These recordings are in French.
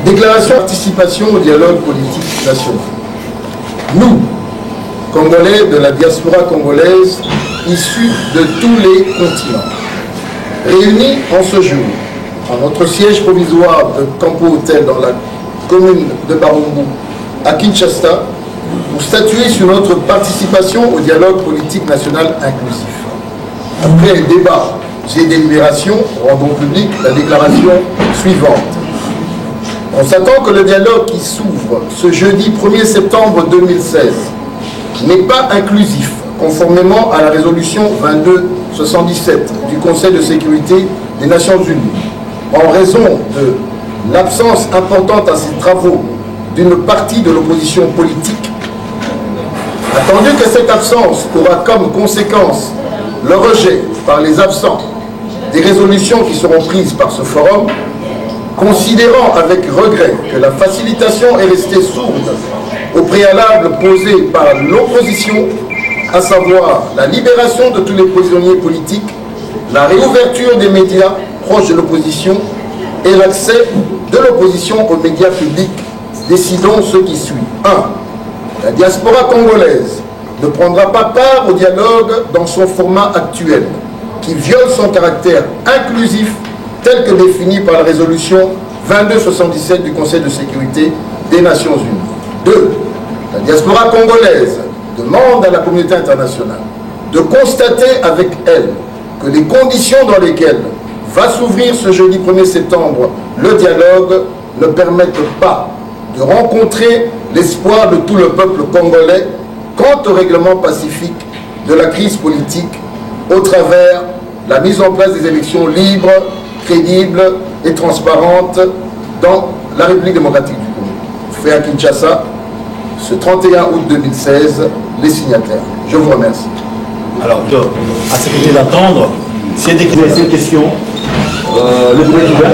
Déclaration de participation au dialogue politique national. Nous, Congolais de la diaspora congolaise, issus de tous les continents, réunis en ce jour, en notre siège provisoire de Campo Hotel dans la commune de Barumbu, à Kinshasa, pour statuer sur notre participation au dialogue politique national inclusif. Après débat et délibération, rendons public la déclaration suivante. On s'attend que le dialogue qui s'ouvre ce jeudi 1er septembre 2016 n'est pas inclusif, conformément à la résolution 2277 du Conseil de sécurité des Nations Unies, en raison de l'absence importante à ces travaux d'une partie de l'opposition politique. Attendu que cette absence aura comme conséquence le rejet par les absents des résolutions qui seront prises par ce forum, considérant avec regret que la facilitation est restée sourde au préalable posé par l'opposition, à savoir la libération de tous les prisonniers politiques, la réouverture des médias proches de l'opposition et l'accès de l'opposition aux médias publics, décidons ce qui suit. 1. La diaspora congolaise ne prendra pas part au dialogue dans son format actuel, qui viole son caractère inclusif tel que défini par la résolution 2277 du Conseil de sécurité des Nations Unies. 2. La diaspora congolaise demande à la communauté internationale de constater avec elle que les conditions dans lesquelles va s'ouvrir ce jeudi 1er septembre le dialogue ne permettent pas de rencontrer l'espoir de tout le peuple congolais quant au règlement pacifique de la crise politique au travers la mise en place des élections libres, crédibles et transparentes dans la République démocratique du Congo. Fait à Kinshasa, ce 31 août 2016, les signataires. Je vous remercie. Alors, à ce que d'attendre, s'il y a des questions, le débat est ouvert.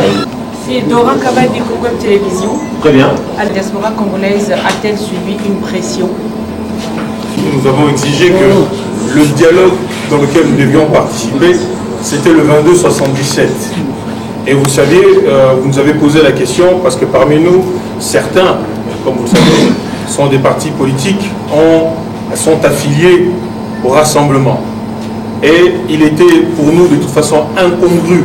C'est Doran Kabay du Congo Télévision. Très bien. La diaspora congolaise a-t-elle subi une pression? Nous avons exigé que le dialogue dans lequel nous devions participer, c'était le 2277. Et vous savez, vous nous avez posé la question parce que parmi nous, certains, comme vous le savez, sont des partis politiques, sont affiliés au rassemblement. Et il était pour nous de toute façon incongru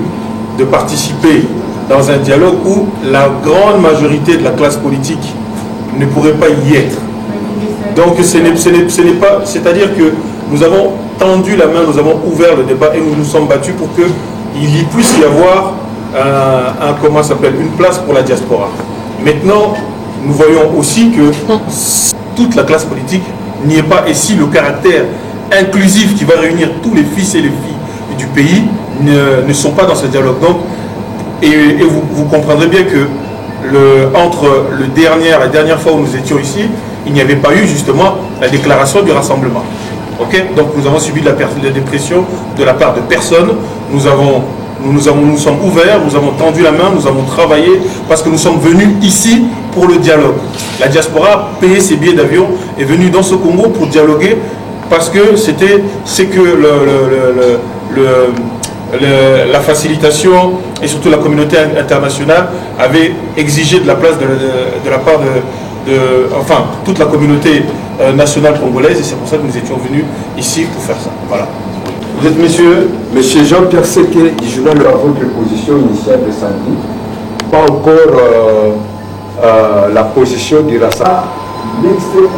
de participer dans un dialogue où la grande majorité de la classe politique ne pourrait pas y être. Donc ce n'est pas, c'est-à-dire que nous avons tendu la main, nous avons ouvert le débat et nous nous sommes battus pour qu'il y puisse y avoir comment s'appelle, une place pour la diaspora. Maintenant, nous voyons aussi que toute la classe politique n'y est pas, et si le caractère inclusif qui va réunir tous les fils et les filles du pays ne sont pas dans ce dialogue. Donc, et vous comprendrez bien que entre la dernière fois où nous étions ici, il n'y avait pas eu justement la déclaration du rassemblement. Okay? Donc nous avons subi de la dépression de la part de personne. Nous sommes ouverts, nous avons tendu la main, nous avons travaillé parce que nous sommes venus ici pour le dialogue. La diaspora a payé ses billets d'avion, est venue dans ce Congo pour dialoguer parce que la facilitation et surtout la communauté internationale avait exigé de la place de la part enfin, toute la communauté nationale congolaise, et c'est pour ça que nous étions venus ici pour faire ça. Voilà. Vous êtes monsieur? Monsieur Jean-Pierre Seké, du journal de votre position initiale de samedi. Pas encore la position du rassemblement. L'extrait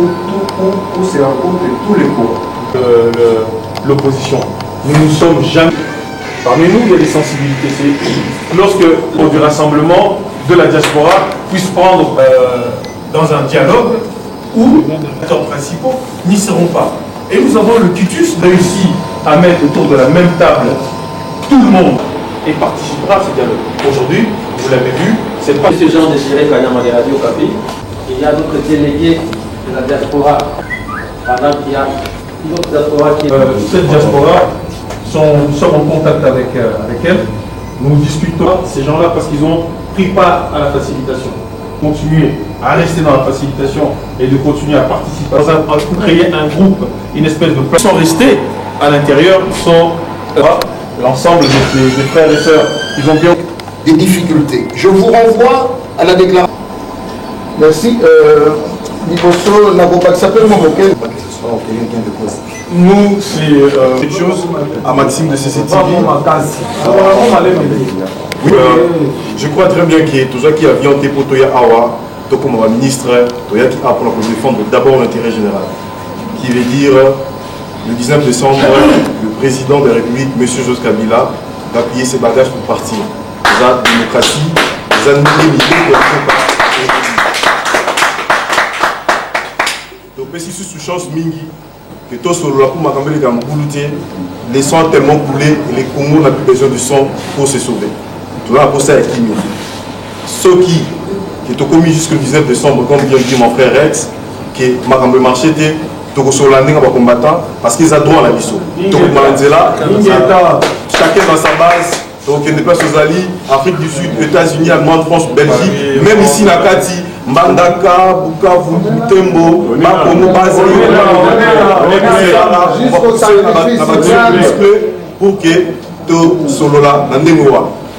où se rencontrent tous les cours. L'opposition. Nous ne sommes jamais... Parmi nous, il y a des sensibilités. C'est lorsque du rassemblement de la diaspora puisse prendre dans un dialogue où les acteurs principaux n'y seront pas. Et nous avons le tutus réussi à mettre autour de la même table tout le monde et participera à ce dialogue. Aujourd'hui, vous l'avez vu, c'est pas... Ce genre de Cyril Kanyama de Radio Kapi, il y a d'autres délégués de la diaspora, pendant qu'il y a d'autres diaspora qui... Cette diaspora, nous sommes en contact avec elle, nous discutons ces gens-là parce qu'ils ont pris part à la facilitation. Continuer à rester dans la facilitation et de continuer à participer pour créer un groupe, une espèce de... Ils sont restés à l'intérieur, sont l'ensemble des frères et sœurs. Ils ont bien... Des difficultés. Je vous renvoie à la déclaration. Merci. Nicoso, n'a s'appelle Momoké. Nous, c'est quelque chose à Maxime de CCTV. Oui, je crois très bien qu'il y a tout ça qui a viandé pour Toya Awa, comme ministre, Toya qui a pour défendre d'abord l'intérêt général. Qui veut dire, le 19 décembre, le président de la République, M. Joseph Kabila, va plier ses bagages pour partir. La démocratie, les animés de donc, si sous chance mingi, que tout sur la pour m'accompagner dans mon les sangs tellement coulés et les Congos n'ont plus besoin de sang pour se sauver. Tout là, pour ça, il y a qui ceux qui ont commis jusqu'au 19 décembre, comme vient de dire mon frère Rex, que ma marché était sur la ligne combattant parce qu'ils ont droit à la mission. Donc, chacun dans sa base. Donc, il y a des places aux alliés, Afrique du Sud, États-Unis, Allemagne, France, Belgique, même ici, Nakati, Mbandaka, Bukavu, Butembo, Makono, Basel, pour que tout solo-là,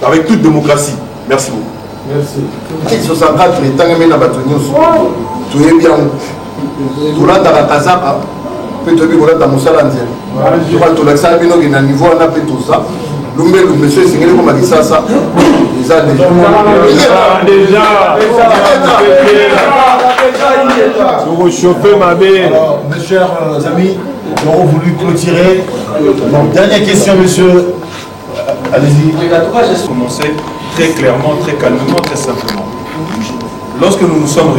avec toute démocratie. Merci beaucoup. Merci. 64, les temps que nous avons tout est bien. Tout là, dans la Kazaka, peut-être que dans Moussala, je crois que tout là, ça a un niveau, on a fait tout ça. Le monsieur Singeli comme a dit ça, ils ont déjà. Vous réchauffez ma belle. Mes chers amis, nous avons voulu clôturer. Donc, dernière question, monsieur. Allez-y. Commencer très clairement, très calmement, très simplement. Lorsque nous nous sommes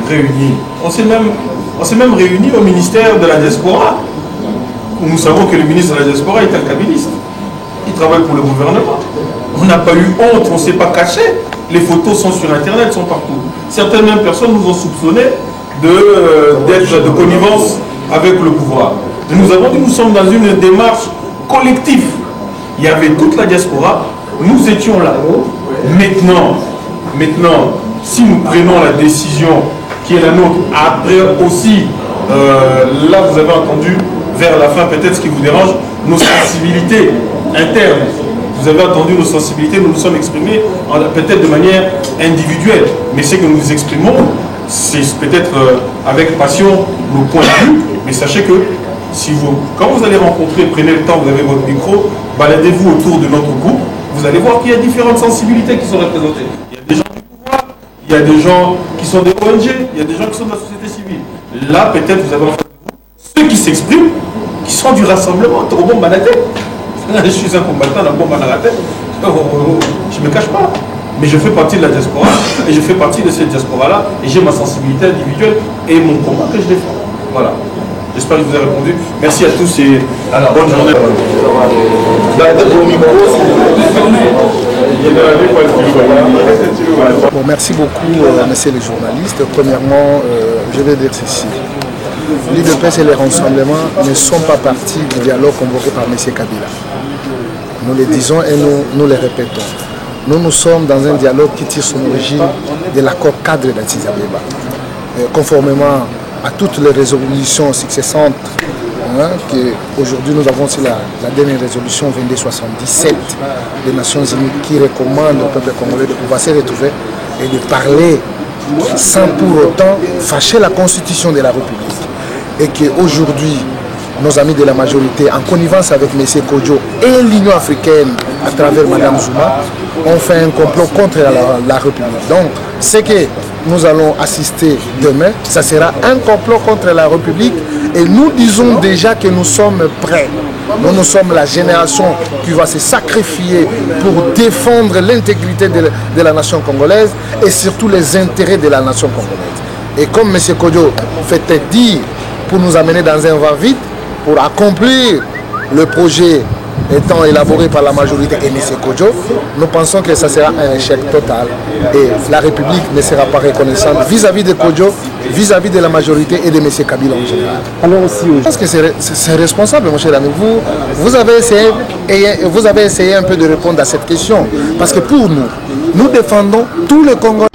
réunis, on s'est même réunis au ministère de la diaspora. Nous savons que le ministre de la diaspora est un kabiliste. Il travaille pour le gouvernement. On n'a pas eu honte, on ne s'est pas caché. Les photos sont sur Internet, sont partout. Certaines mêmes personnes nous ont soupçonné d'être de connivence avec le pouvoir. Et nous avons dit nous sommes dans une démarche collective. Il y avait toute la diaspora, nous étions là. Maintenant, si nous prenons la décision qui est la nôtre, après aussi, là vous avez entendu, vers la fin peut-être ce qui vous dérange, nos sensibilités internes. Vous avez entendu nos sensibilités, nous nous sommes exprimés peut-être de manière individuelle, mais ce que nous exprimons, c'est peut-être avec passion nos points de vue, mais sachez que quand vous allez rencontrer, prenez le temps, vous avez votre micro, baladez-vous autour de notre groupe, vous allez voir qu'il y a différentes sensibilités qui sont représentées. Il y a des gens du pouvoir, il y a des gens qui sont des ONG, il y a des gens qui sont de la société civile. Là, peut-être vous avez en face de vous ceux qui s'expriment, qui sont du rassemblement, au bon balader. Je suis un combattant, un bon balader. Je ne me cache pas. Mais je fais partie de la diaspora et je fais partie de cette diaspora-là et j'ai ma sensibilité individuelle et mon combat que je défends. Voilà. J'espère que je vous ai répondu. Merci à tous et bonne journée. Bon, merci beaucoup, messieurs les journalistes. Premièrement, je vais dire ceci. L'UDPS et les rassemblements ne sont pas partis du dialogue convoqué par M. Kabila. Nous le disons et nous le répétons. Nous sommes dans un dialogue qui tire son origine de l'accord cadre d'Addis Abeba. Conformément à toutes les résolutions successantes, qu'aujourd'hui nous avons aussi la dernière résolution 2277 des Nations Unies qui recommande au peuple congolais de pouvoir se retrouver et de parler sans pour autant fâcher la constitution de la République. Et qu'aujourd'hui, nos amis de la majorité, en connivence avec M. Kodjo et l'Union africaine à travers Mme Zuma, ont fait un complot contre la République. Donc, ce que nous allons assister demain, ça sera un complot contre la République et nous disons déjà que nous sommes prêts. Nous sommes la génération qui va se sacrifier pour défendre l'intégrité de la nation congolaise et surtout les intérêts de la nation congolaise. Et comme M. Kodjo fait dire pour nous amener dans un va-vite, pour accomplir le projet étant élaboré par la majorité et M. Kodjo, nous pensons que ça sera un échec total et la République ne sera pas reconnaissante vis-à-vis de Kodjo, vis-à-vis de la majorité et de M. Kabila en général. Alors aussi, je pense que c'est responsable, mon cher ami. Vous avez essayé un peu de répondre à cette question parce que pour nous, nous défendons tous les Congolais.